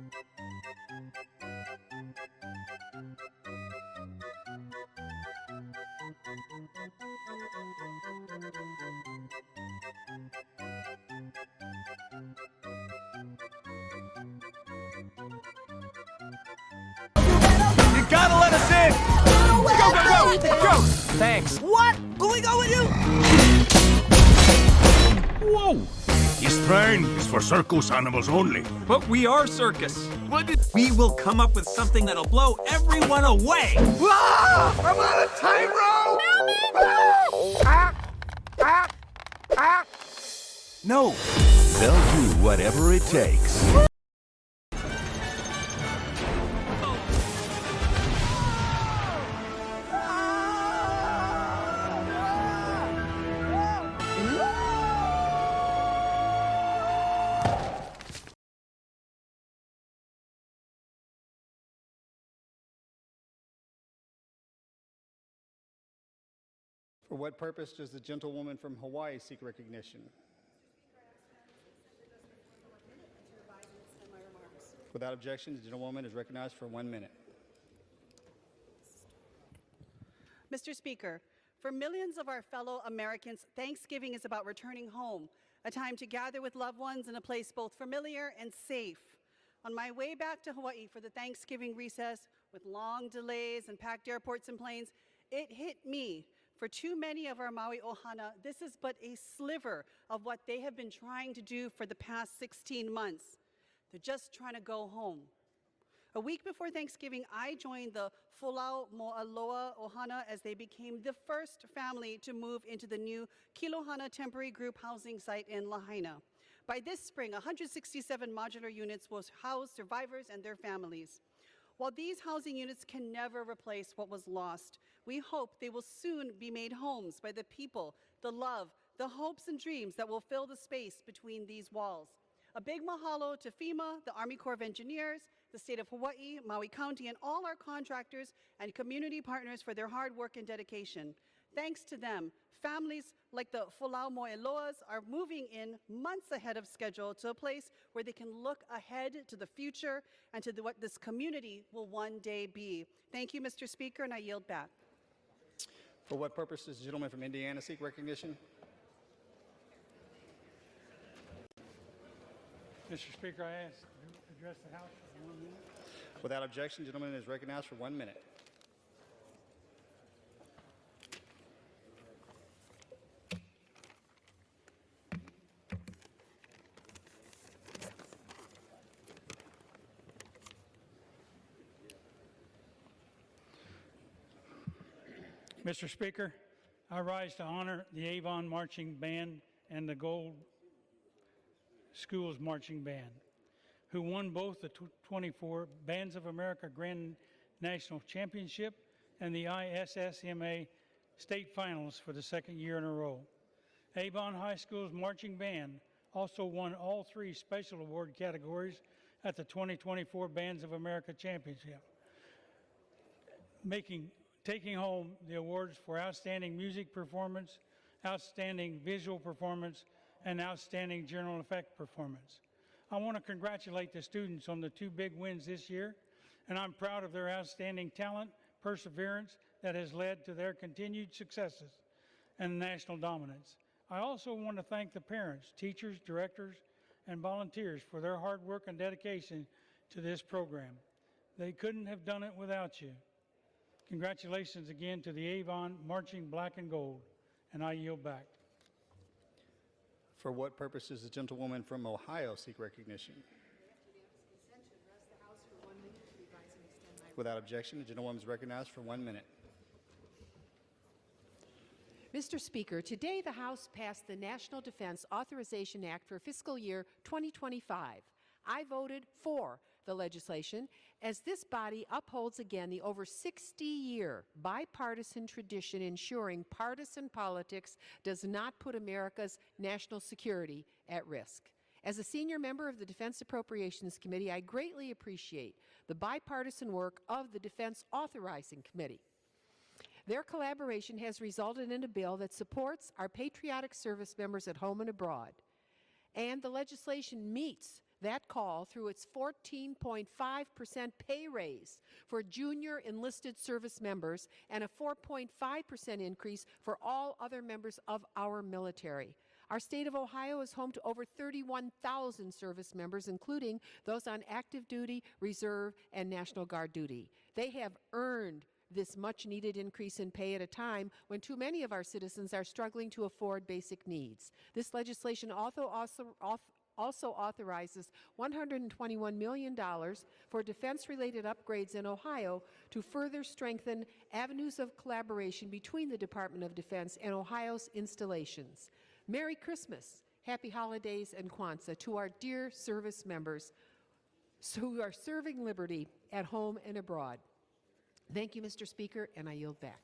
You gotta let us in! Go! Thanks. What? Will we go with you? Whoa! This train is for circus animals only. But we are circus. We will come up with something that'll blow everyone away. Ah! I'm on a tightrope! No, they'll do whatever it takes. For what purpose does the gentlewoman from Hawaii seek recognition? Without objection, the gentlewoman is recognized for 1 minute. Mr. Speaker, for millions of our fellow Americans, Thanksgiving is about returning home, a time to gather with loved ones in a place both familiar and safe. On my way back to Hawaii for the Thanksgiving recess, with long delays and packed airports and planes, it hit me. For too many of our Maui ohana, this is but a sliver of what they have been trying to do for the past 16 months. They're just trying to go home. A week before Thanksgiving, I joined the Folau Mo'aloa Ohana as they became the first family to move into the new Kilohana temporary group housing site in Lahaina. By this spring, 167 modular units will house survivors and their families. While these housing units can never replace what was lost, we hope they will soon be made homes by the people, the love, the hopes and dreams that will fill the space between these walls. A big mahalo to FEMA, the Army Corps of Engineers, the State of Hawaii, Maui County, and all our contractors and community partners for their hard work and dedication. Thanks to them, families like the Folau Moeloas are moving in months ahead of schedule to a place where they can look ahead to the future and to what this community will one day be. Thank you, Mr. Speaker, and I yield back. For what purpose does the gentleman from Indiana seek recognition? Mr. Speaker, I ask to address the House for 1 minute. Without objection, the gentleman is recognized for 1 minute. Mr. Speaker, I rise to honor the Avon Marching Band and the Gold Schools Marching Band, who won both the 24 Bands of America Grand National Championship and the ISSMA State Finals for the second year in a row. Avon High School's Marching Band also won all 3 special award categories at the 2024 Bands of America Championship, taking home the awards for Outstanding Music Performance, Outstanding Visual Performance, and Outstanding General Effect Performance. I want to congratulate the students on the 2 big wins this year, and I'm proud of their outstanding talent, perseverance that has led to their continued successes and national dominance. I also want to thank the parents, teachers, directors, and volunteers for their hard work and dedication to this program. They couldn't have done it without you. Congratulations again to the Avon Marching Black and Gold, and I yield back. For what purpose does the gentlewoman from Ohio seek recognition? Without objection, the gentlewoman is recognized for 1 minute. Mr. Speaker, today the House passed the National Defense Authorization Act for fiscal year 2025. I voted for the legislation as this body upholds again the over 60-year bipartisan tradition ensuring partisan politics does not put America's national security at risk. As a senior member of the Defense Appropriations Committee, I greatly appreciate the bipartisan work of the Defense Authorizing Committee. Their collaboration has resulted in a bill that supports our patriotic service members at home and abroad, and the legislation meets that call through its 14.5% pay raise for junior enlisted service members and a 4.5% increase for all other members of our military. Our state of Ohio is home to over 31,000 service members, including those on active duty, reserve, and National Guard duty. They have earned this much-needed increase in pay at a time when too many of our citizens are struggling to afford basic needs. This legislation also authorizes $121 million for defense-related upgrades in Ohio to further strengthen avenues of collaboration between the Department of Defense and Ohio's installations. Merry Christmas, Happy Holidays, and Kwanzaa to our dear service members who are serving liberty at home and abroad. Thank you, Mr. Speaker, and I yield back.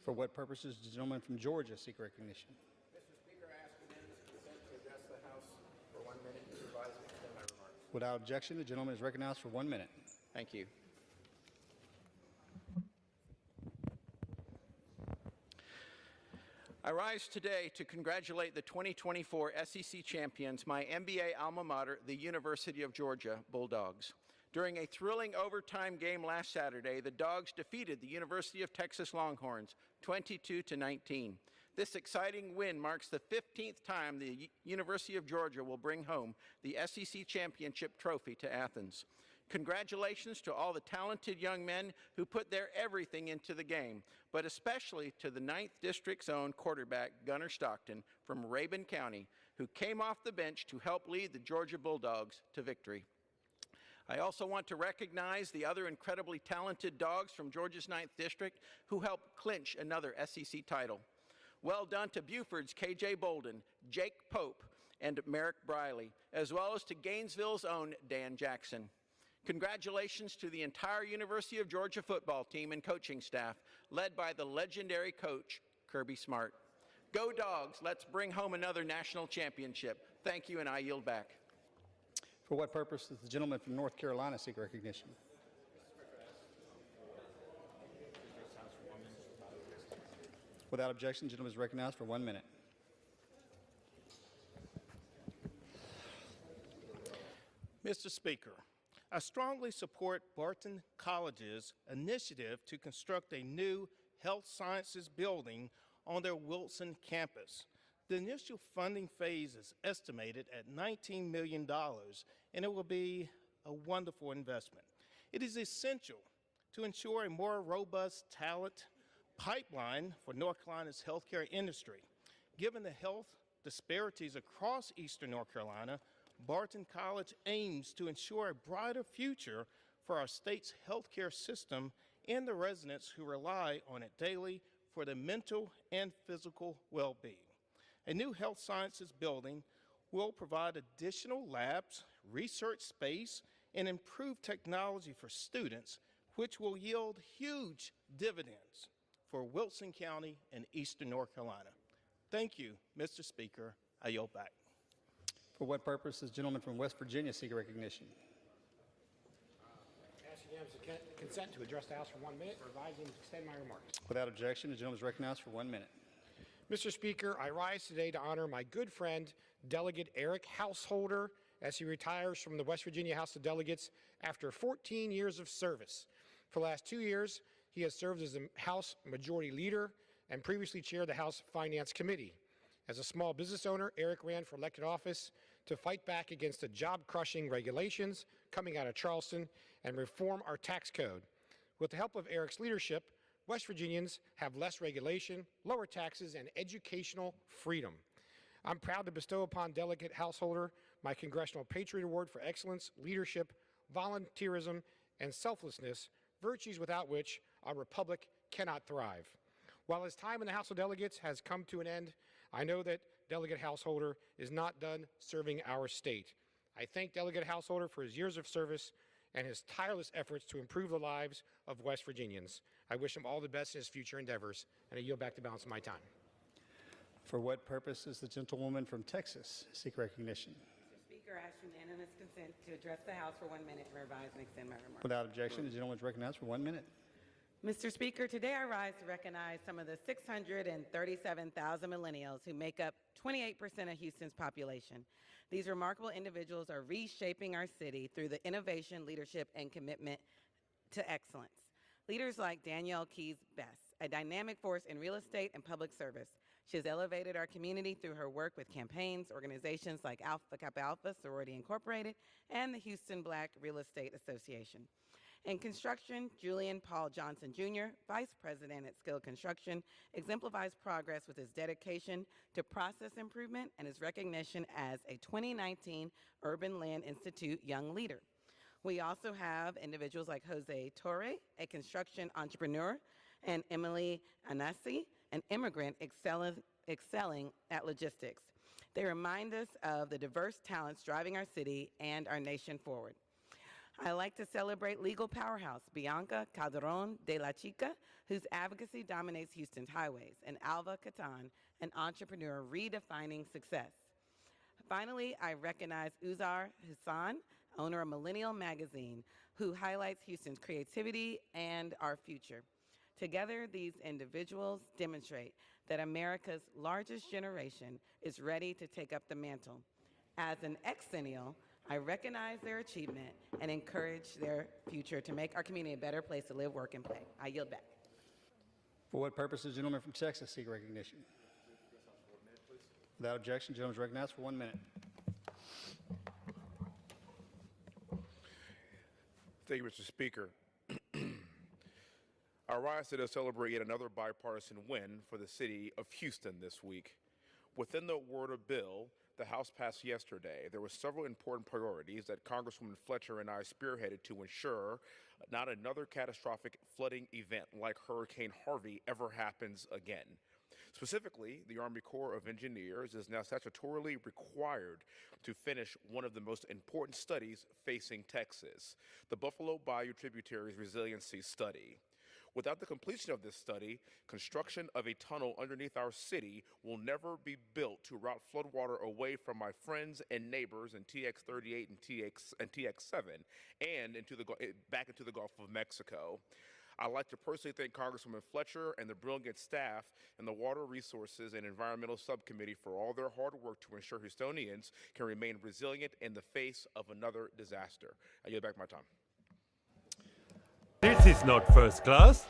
For what purposes does the gentleman from Georgia seek recognition? Mr. Speaker, I ask unanimous consent to address the House for 1 minute to revise and extend my remarks. Without objection, the gentleman is recognized for 1 minute. Thank you. I rise today to congratulate the 2024 SEC champions, my MBA alma mater, the University of Georgia Bulldogs. During a thrilling overtime game last Saturday, the Dogs defeated the University of Texas Longhorns 22-19. This exciting win marks the 15th time the University of Georgia will bring home the SEC championship trophy to Athens. Congratulations to all the talented young men who put their everything into the game, but especially to the 9th District's own quarterback, Gunnar Stockton from Rabun County, who came off the bench to help lead the Georgia Bulldogs to victory. I also want to recognize the other incredibly talented Dogs from Georgia's 9th District who helped clinch another SEC title. Well done to Buford's KJ Bolden, Jake Pope, and Merrick Briley, as well as to Gainesville's own Dan Jackson. Congratulations to the entire University of Georgia football team and coaching staff, led by the legendary coach, Kirby Smart. Go Dogs, let's bring home another national championship. Thank you, and I yield back. For what purpose does the gentleman from North Carolina seek recognition? Without objection, the gentleman is recognized for 1 minute. Mr. Speaker, I strongly support Barton College's initiative to construct a new health sciences building on their Wilson campus. The initial funding phase is estimated at $19 million, and it will be a wonderful investment. It is essential to ensure a more robust talent pipeline for North Carolina's healthcare industry. Given the health disparities across Eastern North Carolina, Barton College aims to ensure a brighter future for our state's healthcare system and the residents who rely on it daily for their mental and physical well-being. A new health sciences building will provide additional labs, research space, and improved technology for students, which will yield huge dividends for Wilson County and Eastern North Carolina. Thank you, Mr. Speaker. I yield back. For what purpose does the gentleman from West Virginia seek recognition? Ask unanimous consent to address the House for 1 minute, revise and extend my remarks. Without objection, the gentleman is recognized for 1 minute. Mr. Speaker, I rise today to honor my good friend, Delegate Eric Householder, as he retires from the West Virginia House of Delegates after 14 years of service. For the last 2 years, he has served as the House Majority Leader and previously chaired the House Finance Committee. As a small business owner, Eric ran for elected office to fight back against the job-crushing regulations coming out of Charleston and reform our tax code. With the help of Eric's leadership, West Virginians have less regulation, lower taxes, and educational freedom. I'm proud to bestow upon Delegate Householder my Congressional Patriot Award for excellence, leadership, volunteerism, and selflessness, virtues without which our republic cannot thrive. While his time in the House of Delegates has come to an end, I know that Delegate Householder is not done serving our state. I thank Delegate Householder for his years of service and his tireless efforts to improve the lives of West Virginians. I wish him all the best in his future endeavors, and I yield back the balance of my time. For what purpose does the gentlewoman from Texas seek recognition? Mr. Speaker, I ask unanimous consent to address the House for 1 minute and revise and extend my remarks. Without objection, the gentleman is recognized for 1 minute. Mr. Speaker, today I rise to recognize some of the 637,000 millennials who make up 28% of Houston's population. These remarkable individuals are reshaping our city through the innovation, leadership, and commitment to excellence. Leaders like Danielle Keys-Best, a dynamic force in real estate and public service. She has elevated our community through her work with campaigns, organizations like Alpha Kappa Alpha, Sorority Incorporated, and the Houston Black Real Estate Association. In construction, Julian Paul Johnson Jr., Vice President at Skill Construction, exemplifies progress with his dedication to process improvement and his recognition as a 2019 Urban Land Institute Young Leader. We also have individuals like Jose Torre, a construction entrepreneur, and Emily Anasi, an immigrant excelling at logistics. They remind us of the diverse talents driving our city and our nation forward. I like to celebrate legal powerhouse Bianca Calderon de la Chica, whose advocacy dominates Houston's highways, and Alva Catan, an entrepreneur redefining success. Finally, I recognize Uzar Hassan, owner of Millennial Magazine, who highlights Houston's creativity and our future. Together, these individuals demonstrate that America's largest generation is ready to take up the mantle. As an ex-centennial, I recognize their achievement and encourage their future to make our community a better place to live, work, and play. I yield back. For what purpose does the gentleman from Texas seek recognition? Without objection, the gentleman is recognized for 1 minute. Thank you, Mr. Speaker. I rise today to celebrate yet another bipartisan win for the city of Houston this week. Within the Water bill the House passed yesterday, there were several important priorities that Congresswoman Fletcher and I spearheaded to ensure not another catastrophic flooding event like Hurricane Harvey ever happens again. Specifically, the Army Corps of Engineers is now statutorily required to finish one of the most important studies facing Texas, the Buffalo Bayou Tributaries Resiliency Study. Without the completion of this study, construction of a tunnel underneath our city will never be built to route floodwater away from my friends and neighbors in TX-38 and TX-7 and back into the Gulf of Mexico. I'd like to personally thank Congresswoman Fletcher and the brilliant staff in the Water Resources and Environmental Subcommittee for all their hard work to ensure Houstonians can remain resilient in the face of another disaster. I yield back my time. This is not first class.